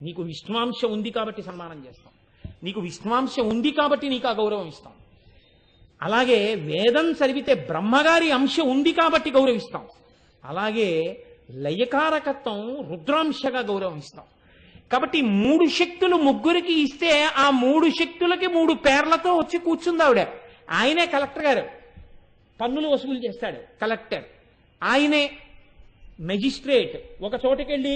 నీకు విష్ణువాంశ ఉంది కాబట్టి సన్మానం చేస్తాం, నీకు విష్ణువాంశ ఉంది కాబట్టి నీకు ఆ గౌరవం ఇస్తాం. అలాగే వేదం చదివితే బ్రహ్మగారి అంశ ఉంది కాబట్టి గౌరవిస్తాం. అలాగే లయకారకత్వం రుద్రాంశగా గౌరవిస్తాం. కాబట్టి 3 శక్తులు ముగ్గురికి ఇస్తే ఆ 3 శక్తులకి 3 పేర్లతో వచ్చి కూర్చుంది ఆవిడ. ఆయనే కలెక్టర్ గారు, పన్నులు వసూలు చేస్తాడు కలెక్టర్. ఆయనే మెజిస్ట్రేట్, ఒక చోటకెళ్ళి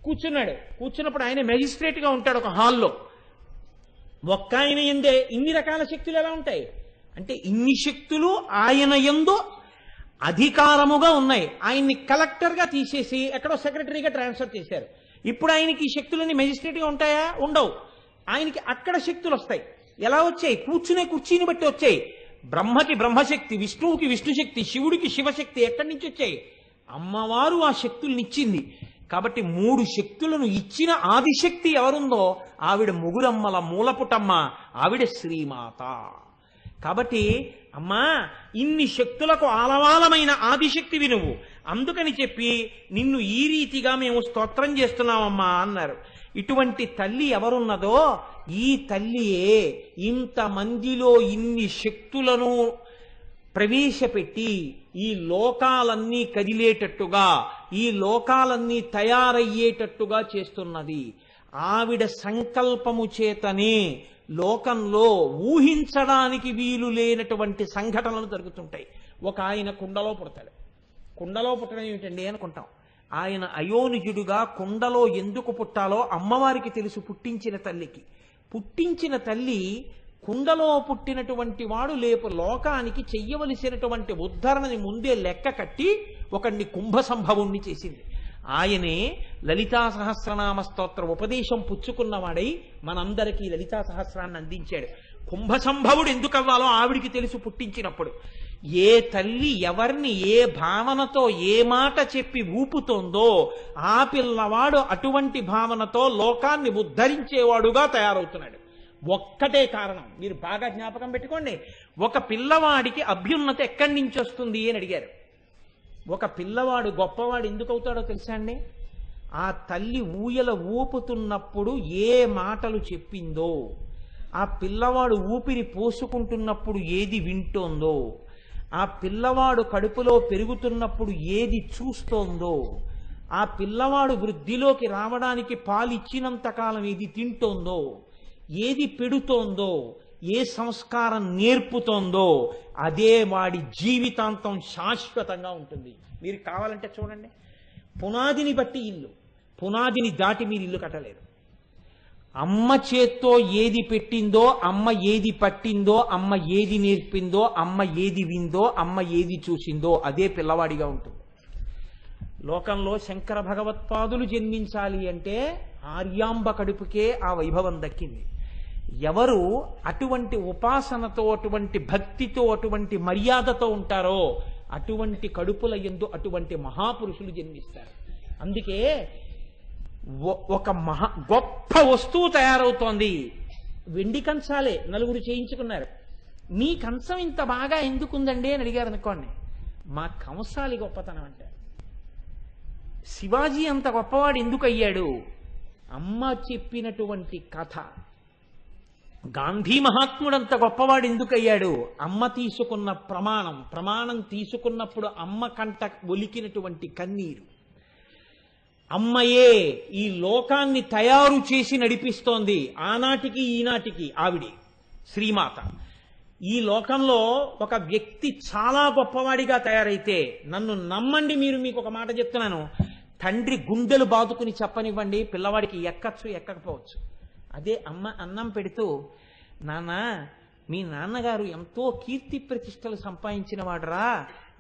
కూర్చున్నాడు, కూర్చున్నప్పుడు ఆయన మెజిస్ట్రేట్గా ఉంటాడు ఒక హాల్లో. ఒక్క ఆయన ఎందే ఇన్ని రకాల శక్తులు ఎలా ఉంటాయి అంటే ఇన్ని శక్తులు ఆయన యందు అధికారముగా ఉన్నాయి. ఆయన్ని కలెక్టర్గా తీసేసి ఎక్కడో సెక్రటరీగా ట్రాన్స్ఫర్ చేశారు. ఇప్పుడు ఆయనకి ఈ శక్తులన్నీ మెజిస్ట్రేట్గా ఉంటాయా? ఉండవు. ఆయనకి అక్కడ శక్తులు వస్తాయి. ఎలా వచ్చాయి? కూర్చునే కుర్చీని బట్టి వచ్చాయి. బ్రహ్మకి బ్రహ్మశక్తి, విష్ణువుకి విష్ణుశక్తి, శివుడికి శివశక్తి ఎక్కడి నుంచి వచ్చాయి? అమ్మవారు ఆ శక్తుల్ని ఇచ్చింది. కాబట్టి 3 శక్తులను ఇచ్చిన ఆదిశక్తి ఎవరుందో ఆవిడ ముగురమ్మల మూలపుటమ్మ, ఆవిడ శ్రీమాత. కాబట్టి అమ్మా ఇన్ని శక్తులకు ఆలవాలమైన ఆదిశక్తివి నువ్వు, అందుకని చెప్పి నిన్ను ఈ రీతిగా మేము స్తోత్రం చేస్తున్నామమ్మా అన్నారు. ఇటువంటి తల్లి ఎవరున్నదో ఈ తల్లియే ఇంతమందిలో ఇన్ని శక్తులను ప్రవేశపెట్టి ఈ లోకాలన్నీ కదిలేటట్టుగా, ఈ లోకాలన్నీ తయారయ్యేటట్టుగా చేస్తున్నది. ఆవిడ సంకల్పము చేతనే లోకంలో ఊహించడానికి వీలు లేనటువంటి సంఘటనలు జరుగుతుంటాయి. ఒక ఆయన కుండలో పుడతాడు. కుండలో పుట్టడం ఏమిటండి అనుకుంటాం. ఆయన అయోనిజుడుగా కుండలో ఎందుకు పుట్టాలో అమ్మవారికి తెలుసు. పుట్టించిన తల్లికి, పుట్టించిన తల్లి కుండలో పుట్టినటువంటి వాడు లేపు లోకానికి చెయ్యవలసినటువంటి ఉద్ధరణని ముందే లెక్క కట్టి ఒకడిని కుంభ సంభవుణ్ణి చేసింది. ఆయనే లలితా సహస్రనామ స్తోత్ర ఉపదేశం పుచ్చుకున్నవాడై మనందరికీ లలితా సహస్రాన్ని అందించాడు. కుంభ సంభవుడు ఎందుకు అవ్వాలో ఆవిడికి తెలుసు పుట్టించినప్పుడు. ఏ తల్లి ఎవరిని ఏ భావనతో ఏ మాట చెప్పి ఊపుతోందో ఆ పిల్లవాడు అటువంటి భావనతో లోకాన్ని ఉద్ధరించేవాడుగా తయారవుతున్నాడు. ఒక్కటే కారణం, మీరు బాగా జ్ఞాపకం పెట్టుకోండి. ఒక పిల్లవాడికి అభ్యున్నత ఎక్కడి నుంచి వస్తుంది అని అడిగారు. ఒక పిల్లవాడు గొప్పవాడు ఎందుకు అవుతాడో తెలుసా అండి? ఆ తల్లి ఊయల ఊపుతున్నప్పుడు ఏ మాటలు చెప్పిందో, ఆ పిల్లవాడు ఊపిరి పోసుకుంటున్నప్పుడు ఏది వింటోందో, ఆ పిల్లవాడు కడుపులో పెరుగుతున్నప్పుడు ఏది చూస్తోందో, ఆ పిల్లవాడు వృద్ధిలోకి రావడానికి పాలిచ్చినంత కాలం ఏది తింటోందో, ఏది పెడుతోందో, ఏ సంస్కారం నేర్పుతోందో అదే వాడి జీవితాంతం శాశ్వతంగా ఉంటుంది. మీరు కావాలంటే చూడండి, పునాదిని బట్టి ఇల్లు, పునాదిని దాటి మీరు ఇల్లు కట్టలేరు. అమ్మ చేత్తో ఏది పెట్టిందో, అమ్మ ఏది పట్టిందో, అమ్మ ఏది నేర్పిందో, అమ్మ ఏది విందో, అమ్మ ఏది చూసిందో అదే పిల్లవాడిగా ఉంటుంది. లోకంలో శంకర భగవత్పాదులు జన్మించాలి అంటే ఆర్యాంబ కడుపుకే ఆ వైభవం దక్కింది. ఎవరు అటువంటి ఉపాసనతో, అటువంటి భక్తితో, అటువంటి మర్యాదతో ఉంటారో అటువంటి కడుపుల యందు అటువంటి మహాపురుషులు జన్మిస్తారు. అందుకే ఒక గొప్ప వస్తువు తయారవుతోంది. వెండి కంచాలే నలుగురు చేయించుకున్నారు. మీ కంచం ఇంత బాగా ఎందుకుందండి అని అడిగారు అనుకోండి, మా కంసాలి గొప్పతనం అంటారు. శివాజీ అంత గొప్పవాడు ఎందుకు అయ్యాడు? అమ్మ చెప్పినటువంటి కథ. గాంధీ మహాత్ముడంత గొప్పవాడు ఎందుకు అయ్యాడు? అమ్మ తీసుకున్న ప్రమాణం తీసుకున్నప్పుడు అమ్మ కంట ఒలికినటువంటి కన్నీరు. అమ్మయే ఈ లోకాన్ని తయారు చేసి నడిపిస్తోంది. ఆనాటికి ఈనాటికి ఆవిడి శ్రీమాత. ఈ లోకంలో ఒక వ్యక్తి చాలా గొప్పవాడిగా తయారైతే, నన్ను నమ్మండి, మీకు ఒక మాట చెప్తున్నాను, తండ్రి గుండెలు బాదుకుని చెప్పనివ్వండి, పిల్లవాడికి ఎక్కచ్చు ఎక్కకపోవచ్చు. అదే అమ్మ అన్నం పెడుతూ, నాన్న మీ నాన్నగారు ఎంతో కీర్తి ప్రతిష్టలు సంపాదించిన వాడరా,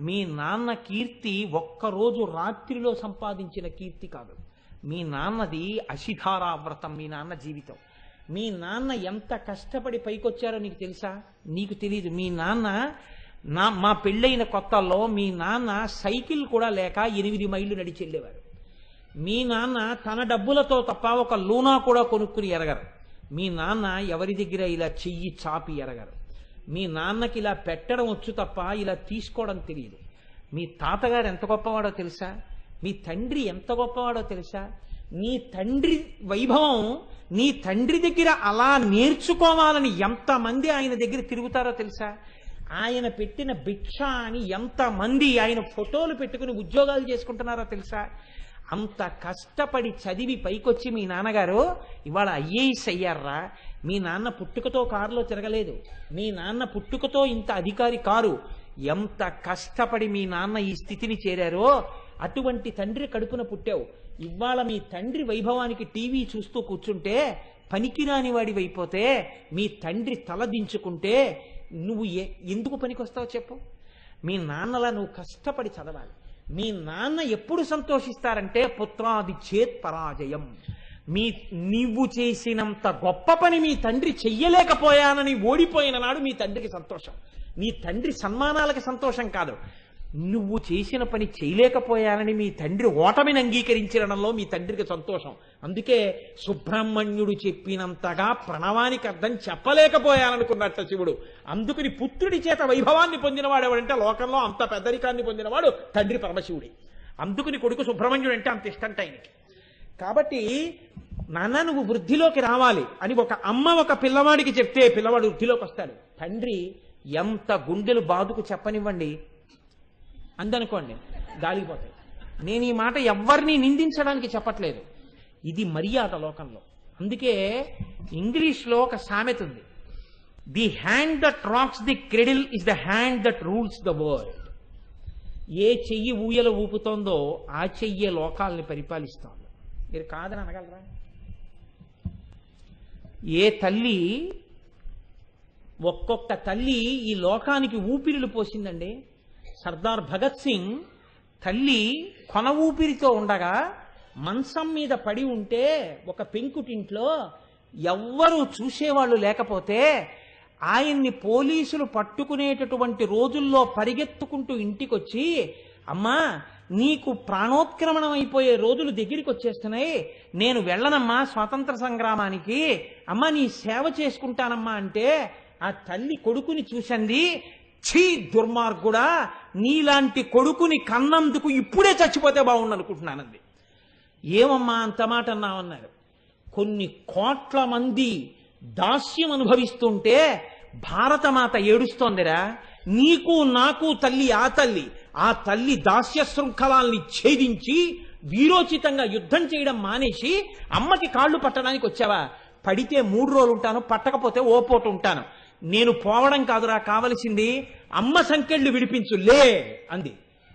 మీ నాన్న కీర్తి ఒక్కరోజు రాత్రిలో సంపాదించిన కీర్తి కాదు. మీ నాన్నది అశిధారా వ్రతం, మీ నాన్న జీవితం. మీ నాన్న ఎంత కష్టపడి పైకొచ్చారో నీకు తెలుసా? నీకు తెలీదు. మీ నాన్న మా పెళ్ళైన కొత్తల్లో మీ నాన్న సైకిల్ కూడా లేక 8 మైళ్ళు నడిచి వెళ్ళేవారు. మీ నాన్న తన డబ్బులతో తప్ప ఒక లూనా కూడా కొనుక్కుని ఎరగరు. మీ నాన్న ఎవరి దగ్గర ఇలా చెయ్యి చాపి ఎరగరు. మీ నాన్నకి ఇలా పెట్టడం వచ్చు తప్ప ఇలా తీసుకోవడం తెలియదు. మీ తాతగారు ఎంత గొప్పవాడో తెలుసా? మీ తండ్రి ఎంత గొప్పవాడో తెలుసా? నీ తండ్రి వైభవం నీ తండ్రి దగ్గర అలా నేర్చుకోవాలని ఎంతమంది ఆయన దగ్గర తిరుగుతారో తెలుసా? ఆయన పెట్టిన భిక్ష అని ఎంతమంది ఆయన ఫోటోలు పెట్టుకుని ఉద్యోగాలు చేసుకుంటున్నారో తెలుసా? అంత కష్టపడి చదివి పైకొచ్చి మీ నాన్నగారు ఇవాళ ఐఏఎస్ అయ్యారా? మీ నాన్న పుట్టుకతో కారులో తిరగలేదు, మీ నాన్న పుట్టుకతో ఇంత అధికారి కారు. ఎంత కష్టపడి మీ నాన్న ఈ స్థితిని చేరారో అటువంటి తండ్రి కడుపున పుట్టావు. ఇవాళ మీ తండ్రి వైభవానికి టీవీ చూస్తూ కూర్చుంటే పనికిరాని వాడివైపోతే, మీ తండ్రి తలదించుకుంటే నువ్వు ఎందుకు పనికొస్తావు చెప్పు? మీ నాన్నలా నువ్వు కష్టపడి చదవాలి. మీ నాన్న ఎప్పుడు సంతోషిస్తారంటే పుత్రాది చేత్ పరాజయం. నీవు చేసినంత గొప్ప పని మీ తండ్రి చెయ్యలేకపోయానని ఓడిపోయిన నాడు మీ తండ్రికి సంతోషం. నీ తండ్రి సన్మానాలకి సంతోషం కాదు, నువ్వు చేసిన పని చేయలేకపోయానని మీ తండ్రి ఓటమిని అంగీకరించడంలో మీ తండ్రికి సంతోషం. అందుకే సుబ్రహ్మణ్యుడు చెప్పినంతగా ప్రణవానికి అర్థం చెప్పలేకపోయాననుకున్నట్ట శివుడు. అందుకని పుత్రుడి చేత వైభవాన్ని పొందినవాడు ఎవడంటే లోకంలో అంత పెద్దరికాన్ని పొందినవాడు తండ్రి పరమశివుడి. అందుకని కొడుకు సుబ్రహ్మణ్యుడు అంటే అంత ఇష్టంట ఆయనకి. కాబట్టి నాన్న నువ్వు వృద్ధిలోకి రావాలి అని ఒక అమ్మ ఒక పిల్లవాడికి చెప్తే పిల్లవాడు వృద్ధిలోకి వస్తాడు. తండ్రి ఎంత గుండెలు బాదుకు చెప్పనివ్వండి అందనుకోండి, గాలిపోతాయి. నేను ఈ మాట ఎవరిని నిందించడానికి చెప్పట్లేదు, ఇది మర్యాద లోకంలో. అందుకే ఇంగ్లీష్లో ఒక సామెత ఉంది, the hand that rocks the cradle is the hand that rules the world. ఏ చెయ్యి ఊయల ఊపుతోందో ఆ చెయ్యే లోకాలని పరిపాలిస్తోంది. మీరు కాదని అనగలరా? ఏ తల్లి, ఒక్కొక్క తల్లి ఈ లోకానికి ఊపిరిలు పోసిందండి. సర్దార్ భగత్ సింగ్ తల్లి కొన ఊపిరితో ఉండగా మంచం మీద పడి ఉంటే ఒక పెంకుటింట్లో ఎవ్వరూ చూసేవాళ్ళు లేకపోతే ఆయన్ని పోలీసులు పట్టుకునేటటువంటి రోజుల్లో పరిగెత్తుకుంటూ ఇంటికొచ్చి, అమ్మా నీకు ప్రాణోత్క్రమణం అయిపోయే రోజులు దగ్గరికి వచ్చేస్తున్నాయి, నేను వెళ్ళనమ్మా స్వాతంత్ర సంగ్రామానికి, అమ్మా నీ సేవ చేసుకుంటానమ్మా అంటే ఆ తల్లి కొడుకుని చూసింది, ఛీ దుర్మార్గుడా, నీలాంటి కొడుకుని కన్నందుకు ఇప్పుడే చచ్చిపోతే బాగుండు అనుకుంటున్నానంది. ఏమమ్మా అంత మాట అన్నామన్నారు. కొన్ని కోట్ల మంది దాస్యం అనుభవిస్తుంటే భారతమాత ఏడుస్తోందిరా, నీకు నాకు తల్లి ఆ తల్లి దాస్య శృంఖలాల్ని ఛేదించి వీరోచితంగా యుద్ధం చేయడం మానేసి అమ్మకి కాళ్ళు పట్టడానికి వచ్చావా? పడితే 3 రోజులు ఉంటాను, పట్టకపోతే ఓ పూట ఉంటాను. నేను పోవడం కాదురా కావలసింది, అమ్మ సంకెళ్ళు విడిపించు లే అంది.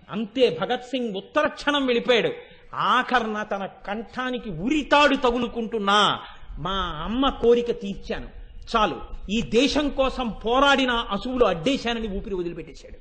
అంతే భగత్ సింగ్ ఉత్తర క్షణం వెళ్ళిపోయాడు. ఆఖరణ తన కంఠానికి ఉరితాడు తగులుకుంటున్నా మా అమ్మ కోరిక తీర్చాను చాలు, ఈ దేశం కోసం పోరాడిన అసువులు అడ్డేశానని ఊపిరి వదిలిపెట్టేశాడు.